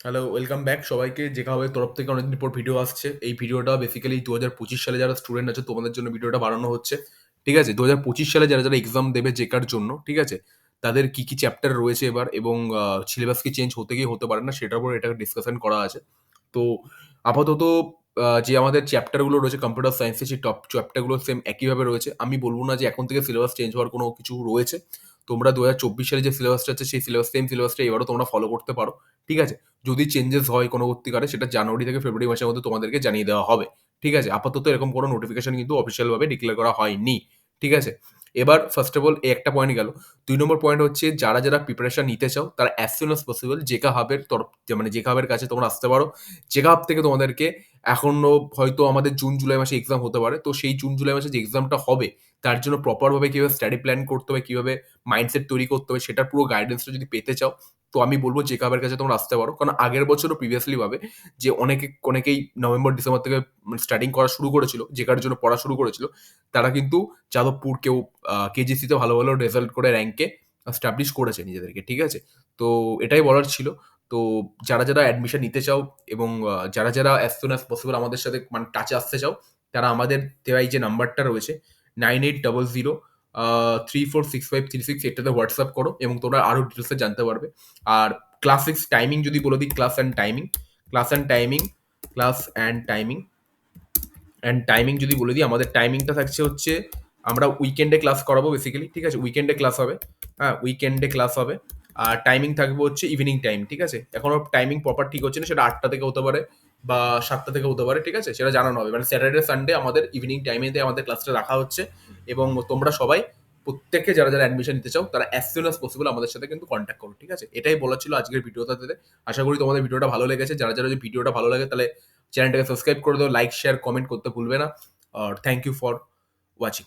Hello, welcome back সবাইকে। যেভাবে তরফ থেকে অনেকদিন পর ভিডিও আসছে। এই ভিডিওটা বেসিক্যালি ২০২৫ সালে যারা স্টুডেন্ট আছে তোমাদের জন্য ভিডিওটা বানানো হচ্ছে। ঠিক আছে? ২০২৫ সালে যারা এক্সাম দেবে জেকার জন্য, ঠিক আছে? তাদের কি চ্যাপ্টার রয়েছে এবার এবং সিলেবাস কি চেঞ্জ হতে কি হতে পারে না সেটার উপর এটা ডিসকাশন করা আছে। তো আপাতত যে আমাদের চ্যাপ্টার গুলো রয়েছে কম্পিউটার সায়েন্সের সেই টপ চ্যাপ্টার গুলো সেম একইভাবে রয়েছে। আমি বলব না যে এখন থেকে সিলেবাস চেঞ্জ হওয়ার কোনো কিছু রয়েছে। তোমরা ২০২৪ সালে যে সিলেবাসটা আছে সেই সেম সিলেবাসটা এবারও তোমরা ফলো করতে পারো। ঠিক আছে? যদি চেঞ্জেস হয় পরবর্তীকালে সেটা জানুয়ারি থেকে ফেব্রুয়ারি মাসের মধ্যে তোমাদেরকে জানিয়ে দেওয়া হবে। ঠিক আছে? আপাতত এরকম কোনো নোটিফিকেশন কিন্তু অফিসিয়াল ভাবে ডিক্লেয়ার করা হয়নি। ঠিক আছে? এবার ফার্স্ট অফ অল এই একটা পয়েন্ট গেল। ২ নম্বর পয়েন্ট হচ্ছে যারা প্রিপারেশন নিতে চাও তারা অ্যাজ সুন অ্যাজ পসিবল জেকা হাবের তরফ মানে জেকা হাবের কাছে তোমরা আসতে পারো। জেকা হাব থেকে তোমাদেরকে এখনো হয়তো আমাদের জুন জুলাই মাসে এক্সাম হতে পারে। তো সেই জুন জুলাই মাসে যে এক্সামটা হবে তার জন্য প্রপার ভাবে কিভাবে স্টাডি প্ল্যান করতে হবে, কিভাবে মাইন্ডসেট তৈরি করতে হবে সেটার পুরো গাইডেন্সটা যদি পেতে চাও তো আমি বলব জেকাবের কাছে তোমরা আসতে পারো। কারণ আগের বছরও প্রিভিয়াসলি ভাবে যে অনেকেই নভেম্বর, ডিসেম্বর থেকে স্টাডিং করা শুরু করেছিল, জেকার জন্য পড়া শুরু করেছিল। তারা কিন্তু যাদবপুর কেউ কেজিসিতে ভালো রেজাল্ট করে র্যাঙ্কে এস্টাবলিশ করেছে নিজেদেরকে। ঠিক আছে? তো এটাই বলার ছিল। তো যারা অ্যাডমিশন নিতে চাও এবং যারা অ্যাজ সুন অ্যাজ পসিবল আমাদের সাথে মানে টাচে আসতে চাও, তারা আমাদের দেওয়া এই যে নাম্বারটা রয়েছে 9800 346536 এটাতে হোয়াটসঅ্যাপ করো এবং তোমরা আরো ডিটেইলসে জানতে পারবে। আর ক্লাস 6 টাইমিং যদি বলে দিই class and timing class and timing timing যদি বলে দিই আমাদের টাইমিংটা থাকছে হচ্ছে আমরা উইকেন্ডে ক্লাস করাবো বেসিক্যালি। ঠিক আছে? উইকেন্ডে ক্লাস হবে। হ্যাঁ, উইকেন্ডে ক্লাস হবে। আর টাইমিং থাকবে হচ্ছে ইভিনিং টাইম। ঠিক আছে? এখনো টাইমিং প্রপার ঠিক হচ্ছে না। সেটা ৮টা থেকে হতে পারে বা ৭টা থেকে হতে পারে। ঠিক আছে? সেটা জানানো হবে। মানে স্যাটারডে, সানডে আমাদের ইভিনিং টাইমেতে আমাদের ক্লাসটা রাখা হচ্ছে এবং তোমরা সবাই প্রত্যেকে যারা অ্যাডমিশন নিতে চাও তারা অ্যাজ সুন অ্যাজ পসিবল আমাদের সাথে কিন্তু কনট্যাক্ট করো। ঠিক আছে? এটাই বলার ছিল আজকের ভিডিওটাতে। আশা করি তোমাদের ভিডিওটা ভালো লেগেছে। যারা যদি ভিডিওটা ভালো লাগে তাহলে চ্যানেলটাকে সাবস্ক্রাইব করে দাও, লাইক, শেয়ার, কমেন্ট করতে ভুলবে না। আর থ্যাংক ইউ ফর ওয়াচিং।